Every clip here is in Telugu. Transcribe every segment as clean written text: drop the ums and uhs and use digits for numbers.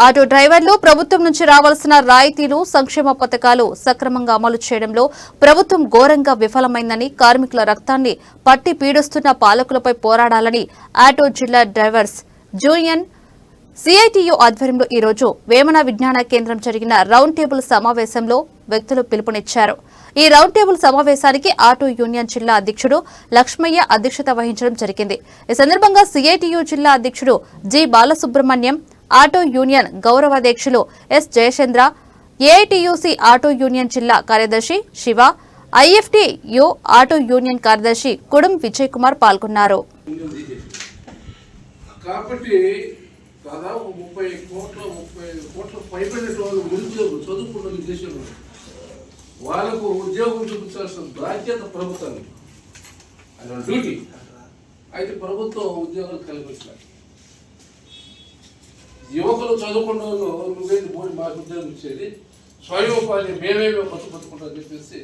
ఆటో డ్రైవర్లు ప్రభుత్వం నుంచి రావాల్సిన రాయితీలు, సంక్షేమ పథకాలు సక్రమంగా అమలు చేయడంలో ప్రభుత్వం ఘోరంగా విఫలమైందని, కార్మికుల రక్తాన్ని పట్టి పీడిస్తున్న పాలకులపై పోరాడాలని ఆటో జిల్లా డ్రైవర్స్ యూనియన్ సిఐటియు ఆధ్వర్యంలో ఈ రోజు వేమన విజ్ఞాన కేంద్రం జరిగిన రౌండ్ టేబుల్ సమావేశంలో వ్యక్తులు పిలుపునిచ్చారు. ఈ రౌండ్ టేబుల్ సమావేశానికి ఆటో యూనియన్ జిల్లా అధ్యక్షుడు లక్ష్మయ్య అధ్యక్షత వహించడం జరిగింది. ఈ సందర్భంగా సిఐటియు జిల్లా అధ్యక్షుడు జి బాలసుబ్రహ్మణ్యం, ఆటో యూనియన్ గౌరవాధ్యక్షులు S Jayachandra, AITUC auto union జిల్లా కార్యదర్శి శివ, ఐఎఫ్టియు ఆటో యూనియన్ కార్యదర్శి కుడుం విజయ్ కుమార్ పాల్గొన్నారు. దాదాపు 30 కోట్ల పైబడిన వాళ్ళు నిరుద్యోగులు చదువుకున్న దేశంలో వాళ్ళకు ఉద్యోగం చూపించాల్సిన బాధ్యత ప్రభుత్వానికి, అది డ్యూటీ. అయితే ప్రభుత్వం ఉద్యోగాలు కల్పించాలి. యువకులు చదువుకున్న వాళ్ళు నువ్వేంటి పోయి మాకు ఉద్యోగం ఇచ్చేది, స్వయం ఉపాధి మేమేమో బతుకుంటాం చెప్పేసి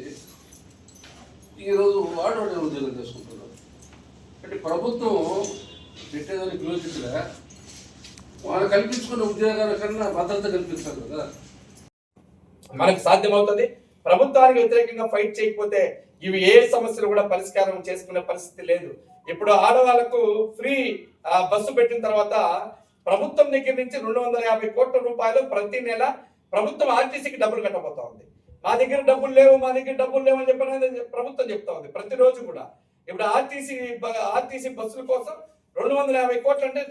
ఈరోజు ఆటో ఉద్యోగం చేసుకుంటున్నారు. అంటే ప్రభుత్వం పెట్టేదానికి యోచించగా వాళ్ళు కల్పించుకున్న ఉద్యోగాల కన్నా భద్రత కల్పిస్తారు కదా. మనకు సాధ్యమవుతుంది. ప్రభుత్వానికి వ్యతిరేకంగా ఫైట్ చేయకపోతే ఇవి ఏ సమస్యలు కూడా పరిష్కారం చేసుకునే పరిస్థితి లేదు. ఇప్పుడు ఆడవాళ్లకు ఫ్రీ బస్సు పెట్టిన తర్వాత ప్రభుత్వం దగ్గర నుంచి 250 కోట్ల రూపాయలు ప్రతి నెల ప్రభుత్వం ఆర్టీసీకి డబ్బులు కట్టబోతా ఉంది. మా దగ్గర డబ్బులు లేవు అని చెప్పి ప్రభుత్వం చెప్తా ఉంది ప్రతిరోజు కూడా. ఇప్పుడు ఆర్టీసీ బస్సుల కోసం 250 కోట్లు అంటే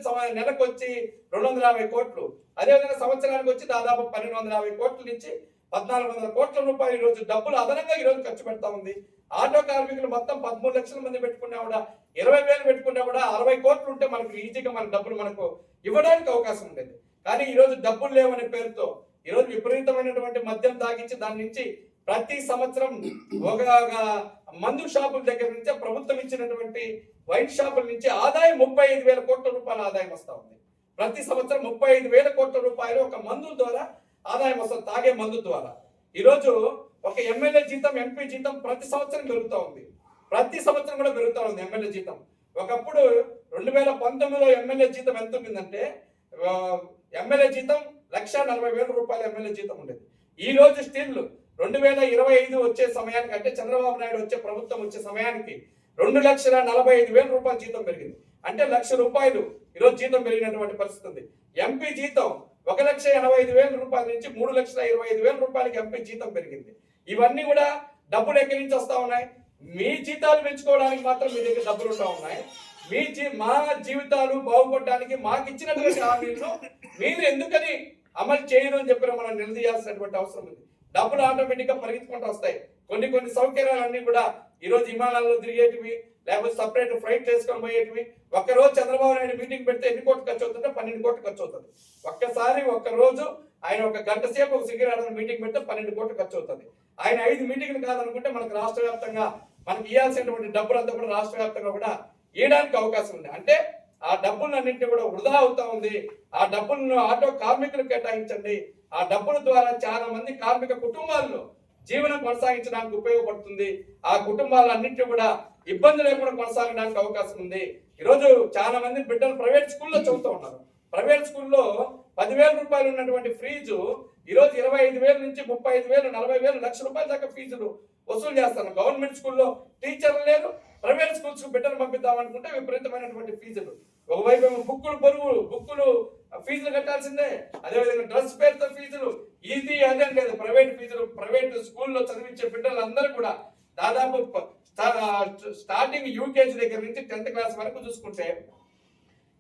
నెలకు వచ్చి 250 కోట్లు, అదేవిధంగా సంవత్సరానికి వచ్చి దాదాపు 1250 కోట్ల నుంచి 1400 కోట్ల రూపాయలు ఈరోజు డబ్బులు అదనంగా ఈరోజు ఖర్చు పెడతా ఉంది. ఆటో కార్మికులు మొత్తం 13 లక్షల మంది పెట్టుకున్నా కూడా 20,000 పెట్టుకున్నా కూడా 60 కోట్లు ఉంటే మనకు ఈజీగా మన డబ్బులు మనకు ఇవ్వడానికి అవకాశం ఉండేది. కానీ ఈరోజు డబ్బులు లేవనే పేరుతో ఈరోజు విపరీతమైనటువంటి మద్యం తాగించి దాని నుంచి ప్రతి సంవత్సరం ఒక మందు షాపుల దగ్గర నుంచే ప్రభుత్వం ఇచ్చినటువంటి వైన్ షాపుల నుంచి ఆదాయం 35,000 కోట్ల రూపాయల ఆదాయం వస్తూ ఉంది. ప్రతి సంవత్సరం 35,000 కోట్ల రూపాయలు ఒక మందు ద్వారా ఆదాయం వస్తుంది, తాగే మందు ద్వారా. ఈరోజు ఒక ఎమ్మెల్యే జీతం, ఎంపీ జీతం ప్రతి సంవత్సరం పెరుగుతూ ఉంది. ప్రతి సంవత్సరం కూడా పెరుగుతూ ఉంది ఎమ్మెల్యే జీతం. ఒకప్పుడు 2019లో ఎమ్మెల్యే జీతం ఎంత ఉండిందంటే ఎమ్మెల్యే జీతం 1,40,000 రూపాయలు ఎమ్మెల్యే జీతం ఉండేది. ఈ రోజు స్టిల్ 2025 వచ్చే సమయానికి, అంటే చంద్రబాబు నాయుడు వచ్చే ప్రభుత్వం వచ్చే సమయానికి 2,45,000 రూపాయల జీతం పెరిగింది. అంటే 1,00,000 రూపాయలు ఈరోజు జీతం పెరిగినటువంటి పరిస్థితి ఉంది. ఎంపీ జీతం 1,85,000 రూపాయల నుంచి 3,25,000 రూపాయలకి ఎంపీ జీతం పెరిగింది. ఇవన్నీ కూడా డబ్బులు ఎక్కడి నుంచి వస్తా ఉన్నాయి? మీ జీతాలు పెంచుకోవడానికి మాత్రం మీ దగ్గర డబ్బులు ఉంటా ఉన్నాయి. మా జీవితాలు బాగుపడడానికి మాకు ఇచ్చినటువంటి హామీలను మీరు ఎందుకని అమలు చేయరు అని చెప్పిన మనం నిలదీయాల్సినటువంటి అవసరం ఉంది. డబ్బులు ఆటోమేటిక్ గా పరిగెత్తుకుంటూ వస్తాయి. కొన్ని సౌకర్యాలన్నీ కూడా ఈరోజు విమానాల్లో తిరిగేటివి, లేకపోతే సపరేట్ ఫ్లైట్ చేసుకొని పోయేటివి. ఒక్కరోజు చంద్రబాబు నాయుడు మీటింగ్ పెడితే ఎన్ని కోట్లు ఖర్చు అవుతుంటే 12 కోట్లు ఖర్చు అవుతుంది. ఒక్కరోజు ఆయన 1 గంట సేపు ఒక సిగరెట్ మీటింగ్ పెడితే 12 కోట్లు ఖర్చు అవుతుంది. ఆయన 5 మీటింగ్లు కాదనుకుంటే మనకు రాష్ట్ర వ్యాప్తంగా మనకి ఇవ్వాల్సినటువంటి డబ్బులంతా కూడా రాష్ట్ర వ్యాప్తంగా కూడా ఇవ్వడానికి అవకాశం ఉంది. అంటే ఆ డబ్బులన్నింటినీ కూడా వృధా అవుతా ఉంది. ఆ డబ్బులను ఆటో కార్మికులకు కేటాయించండి. ఆ డబ్బుల ద్వారా చాలా మంది కార్మిక కుటుంబాల్లో జీవనం కొనసాగించడానికి ఉపయోగపడుతుంది. ఆ కుటుంబాలన్నింటినీ కూడా ఇబ్బంది లేకుండా కొనసాగడానికి అవకాశం ఉంది. ఈరోజు చాలా మంది బిడ్డలు ప్రైవేట్ స్కూల్లో చదువుతూ ఉన్నారు. ప్రైవేట్ స్కూల్లో 10,000 రూపాయలు ఉన్నటువంటి ఫీజు ఈరోజు 25,000 నుంచి 35,000, 40,000, 1,00,000 రూపాయల దాకా ఫీజులు వసూలు చేస్తాను. గవర్నమెంట్ స్కూల్లో టీచర్లు లేరు, ప్రైవేట్ స్కూల్స్ బిడ్డలు పంపిద్దాం అనుకుంటే విపరీతమైనటువంటి ఫీజులు. ఒకవైపు బుక్కులు ఫీజులు కట్టాల్సిందే, అదేవిధంగా డ్రెస్ పేరుతో ఫీజులు, ఇది అదే లేదు. ప్రైవేట్ స్కూల్లో చదివించే బిడ్డలందరూ కూడా దాదాపు స్టార్టింగ్ యూకేజీ దగ్గర నుంచి 10th క్లాస్ వరకు చూసుకుంటే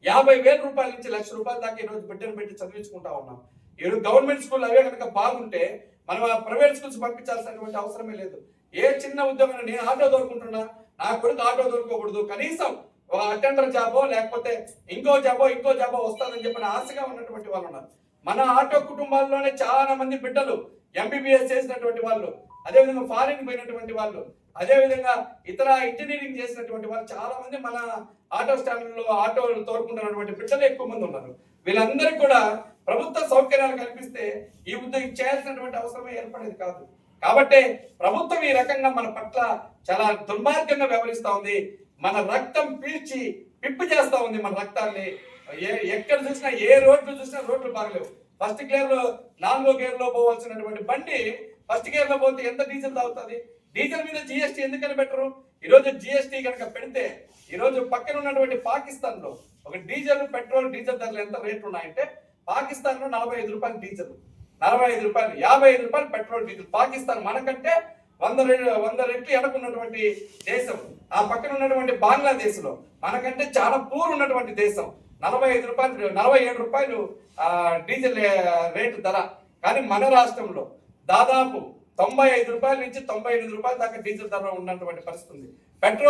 50,000 రూపాయల నుంచి 1,00,000 రూపాయల దాకా ఈరోజు బిడ్డను పెట్టి చదివించుకుంటా ఉన్నాం. ఈరోజు గవర్నమెంట్ స్కూల్ అవే కనుక బాగుంటే మనం ఆ ప్రైవేట్ స్కూల్స్ పంపించాల్సినటువంటి అవసరమే లేదు. ఏ చిన్న ఉద్యోగం, నేను ఆటో దొరుకుంటున్నా, నా కొడుకు ఆటో దొరకకూడదు, కనీసం అటెండర్ జాబో లేకపోతే ఇంకో జాబో వస్తుందని చెప్పిన ఆశగా ఉన్నటువంటి వాళ్ళు ఉన్నారు. మన ఆటో కుటుంబాల్లోనే చాలా మంది బిడ్డలు MBBS చేసినటువంటి వాళ్ళు, అదేవిధంగా ఫారిన్ పోయినటువంటి వాళ్ళు, అదేవిధంగా ఇతర ఇంజనీరింగ్ చేసినటువంటి వాళ్ళు చాలా మంది మన ఆటో స్టాండ్లలో ఆటోలు తోడుకుంటున్నటువంటి బిడ్డలు ఎక్కువ మంది ఉన్నారు. వీళ్ళందరికీ కూడా ప్రభుత్వ సౌకర్యాలు కల్పిస్తే ఈ ఉద్యోగం చేయాల్సినటువంటి అవసరమే ఏర్పడేది కాదు. కాబట్టి ప్రభుత్వం ఈ రకంగా మన పట్ల చాలా దుర్మార్గంగా వ్యవహరిస్తా ఉంది. మన రక్తం పీల్చి పిప్పి చేస్తా ఉంది. మన రక్తాన్ని ఎక్కడ చూసినా, ఏ రోడ్లు చూసినా రోడ్లు బాగలేవు. ఫస్ట్ గేర్ లో 4వ గేర్ లో పోవాల్సినటువంటి బండి ఫస్ట్ గేర్ లో పోతే ఎంత డీజిల్ తాగుతుంది? డీజిల్ మీద జిఎస్టీ ఎందుకని పెట్టరు? ఈరోజు జిఎస్టీ కనుక పెడితే ఈరోజు పక్కన ఉన్నటువంటి పాకిస్తాన్ లో ఒక పెట్రోల్ డీజిల్ ధరలు ఎంత రేట్లు ఉన్నాయంటే పాకిస్తాన్ లో 45 రూపాయలు డీజిల్, 45 రూపాయలు, 55 రూపాయలు పెట్రోల్ డీజిల్. పాకిస్తాన్ మనకంటే 100 రెట్లు ఎనకున్నటువంటి దేశం. ఆ పక్కన ఉన్నటువంటి బంగ్లాదేశ్ లో మనకంటే చాలా పూర్ ఉన్నటువంటి దేశం. 45 రూపాయలు, 47 రూపాయలు డీజిల్ రేటు ధర. కానీ మన రాష్ట్రంలో దాదాపు 95 రూపాయల నుంచి 98 రూపాయల దాకా డీజిల్ ధర ఉన్నటువంటి పరిస్థితి ఉంది. పెట్రోల్